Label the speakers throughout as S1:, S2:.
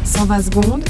S1: 120 secondes.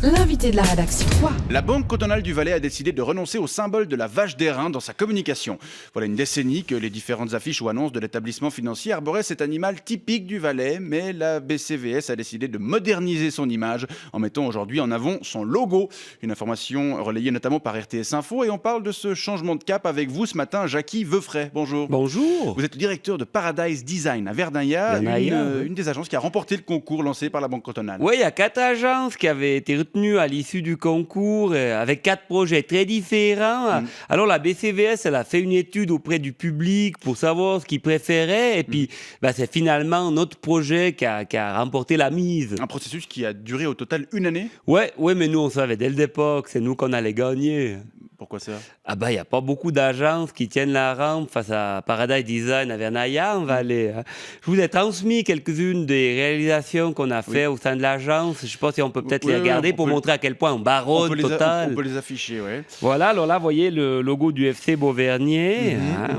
S1: L'invité de la rédaction.
S2: La Banque cantonale du Valais a décidé de renoncer au symbole de la vache d'airain dans sa communication. Voilà une décennie que les différentes affiches ou annonces de l'établissement financier arboraient cet animal typique du Valais, mais la BCVS a décidé de moderniser son image en mettant aujourd'hui en avant son logo. Une information relayée notamment par RTS Info, et on parle de ce changement de cap avec vous ce matin, Jackie Veufray. Bonjour.
S3: Bonjour.
S2: Vous êtes le directeur de Paradise Design à Verdun-Haya, une des agences qui a remporté le concours lancé par la Banque cantonale.
S3: Oui, il y a 4 agences qui avaient été retenues à l'issue du concours avec 4 projets très différents. Alors la BCVS, elle a fait une étude auprès du public pour savoir ce qu'ils préféraient, et puis c'est finalement notre projet qui a remporté la mise.
S2: Un processus qui a duré au total une année.
S3: Ouais, mais nous on savait dès le départ que c'est nous qu'on allait gagner.
S2: Pourquoi ça?
S3: Il n'y a pas beaucoup d'agences qui tiennent la rampe face à Paradise Design à Verdun-Haya en Valais. Je vous ai transmis quelques-unes des réalisations qu'on a fait au sein de l'agence. Je ne sais pas si on peut peut-être les regarder pour montrer à quel point on baronne total.
S2: On peut les afficher, oui.
S3: Voilà, alors là, vous voyez le logo du FC Beauvernier.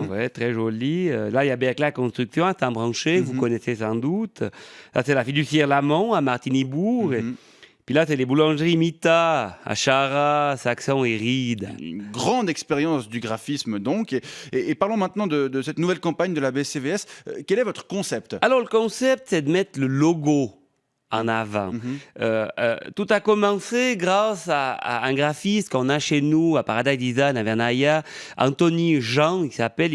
S3: Ouais, très joli. Là, il y a Berclair Construction à Saint-Branché, vous connaissez sans doute. Là, c'est la fiduciaire Lamont à Martigny-Bourg. Puis là, c'est les boulangeries Mita, à Chara, Saxon et Ried.
S2: Une grande expérience du graphisme, donc. Et parlons maintenant de cette nouvelle campagne de la BCVS. Quel est votre concept?
S3: Alors, le concept, c'est de mettre le logo en avant. Tout a commencé grâce à un graphiste qu'on a chez nous à Paradise Design à Verdun-Haya, Anthony Jean, il s'appelle.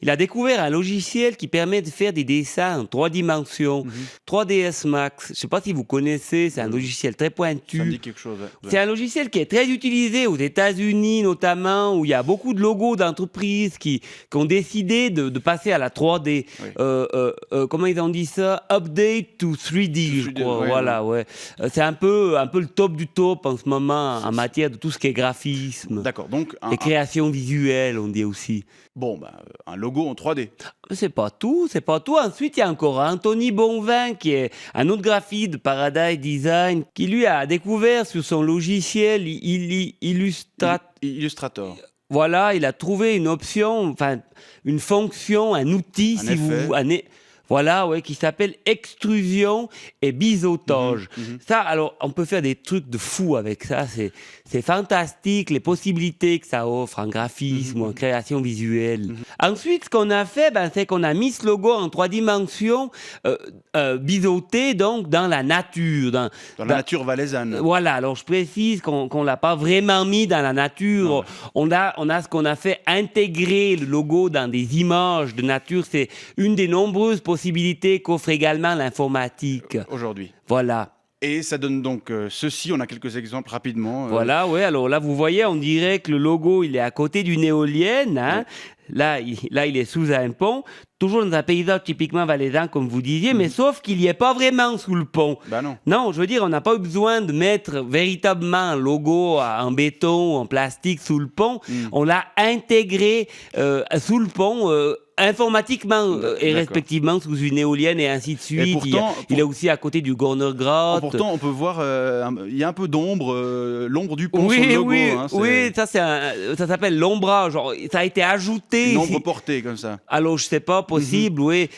S3: Il a découvert un logiciel qui permet de faire des dessins en 3 dimensions. 3ds Max, je ne sais pas si vous connaissez, c'est un logiciel très pointu.
S2: Ça me dit quelque chose. Ouais.
S3: C'est un logiciel qui est très utilisé aux États-Unis notamment, où il y a beaucoup de logos d'entreprises qui ont décidé de passer à la 3D. Oui. Comment ils ont dit ça? Update to 3D, je crois. Voilà, ouais. C'est un peu le top du top en ce moment en matière de tout ce qui est graphisme.
S2: D'accord, donc...
S3: Et création visuelle, on dit aussi.
S2: Bon, un logo en 3D.
S3: C'est pas tout. Ensuite, il y a encore Anthony Bonvin, qui est un autre graphiste de Paradise Design, qui lui a découvert sur son logiciel
S2: Illustrator.
S3: Voilà, il a trouvé une option, une fonction, un outil, voilà, qui s'appelle extrusion et biseautage. Ça, alors, on peut faire des trucs de fou avec ça. C'est fantastique, les possibilités que ça offre en graphisme ou en création visuelle. Ensuite, ce qu'on a fait, c'est qu'on a mis ce logo en 3 dimensions, biseauté, donc, dans la nature. Dans
S2: la nature valaisanne.
S3: Voilà, alors je précise qu'on ne l'a pas vraiment mis dans la nature. On a ce qu'on a fait, intégrer le logo dans des images de nature. C'est une des nombreuses possibilités qu'offre également l'informatique.
S2: Aujourd'hui.
S3: Voilà.
S2: Et ça donne donc ceci, on a quelques exemples rapidement.
S3: Voilà, alors là vous voyez, on dirait que le logo il est à côté d'une éolienne. Là, il est sous un pont, toujours dans un paysage typiquement valaisan, comme vous disiez, mais sauf qu'il n'y est pas vraiment sous le pont.
S2: Non.
S3: Non, je veux dire, on n'a pas eu besoin de mettre véritablement un logo en béton ou en plastique sous le pont. On l'a intégré sous le pont, informatiquement et respectivement sous une éolienne et ainsi de suite. Et pourtant, il est aussi à côté du Gornergrat.
S2: Pourtant, on peut voir, il y a un peu d'ombre, l'ombre du pont sur le logo.
S3: Oui, ça s'appelle l'ombrage. Ça a été ajouté.
S2: Une ombre portée comme ça.
S3: Alors, je sais pas, possible, oui.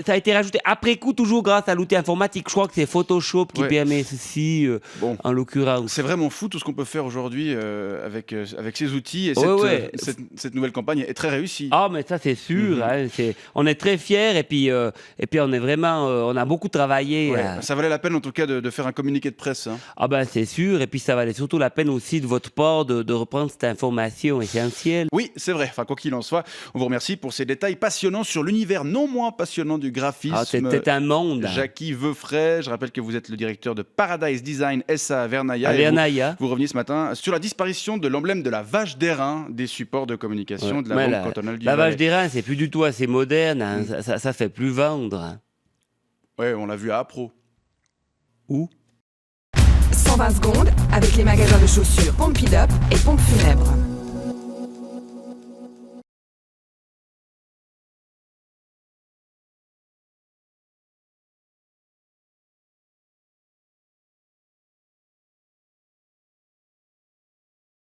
S3: Ça a été rajouté après coup, toujours grâce à l'outil informatique. Je crois que c'est Photoshop qui permet ceci, en l'occurrence.
S2: C'est vraiment fou tout ce qu'on peut faire aujourd'hui avec ces outils. Et cette nouvelle campagne est très réussie.
S3: Ah, mais ça, c'est sûr. On est très fiers et puis on est vraiment, on a beaucoup travaillé.
S2: Ça valait la peine en tout cas de faire un communiqué de presse.
S3: C'est sûr, et puis ça valait surtout la peine aussi de votre part de reprendre cette information essentielle.
S2: Oui, c'est vrai, quoi qu'il en soit, on vous remercie pour ces détails passionnants sur l'univers non moins passionnant du graphisme.
S3: C'était un monde.
S2: Jackie Veufray, je rappelle que vous êtes le directeur de Paradise Design SA à Verdun-Haya. Vous reveniez ce matin sur la disparition de l'emblème de la vache d'airain des supports de communication de la Banque cantonale du Valais.
S3: La vache d'airain, c'est plus du tout assez moderne, ça fait plus vendre.
S2: Ouais, on l'a vu à Apro.
S3: Où?
S1: 120 secondes avec les magasins de chaussures Pompidop et Pompe Funèbre.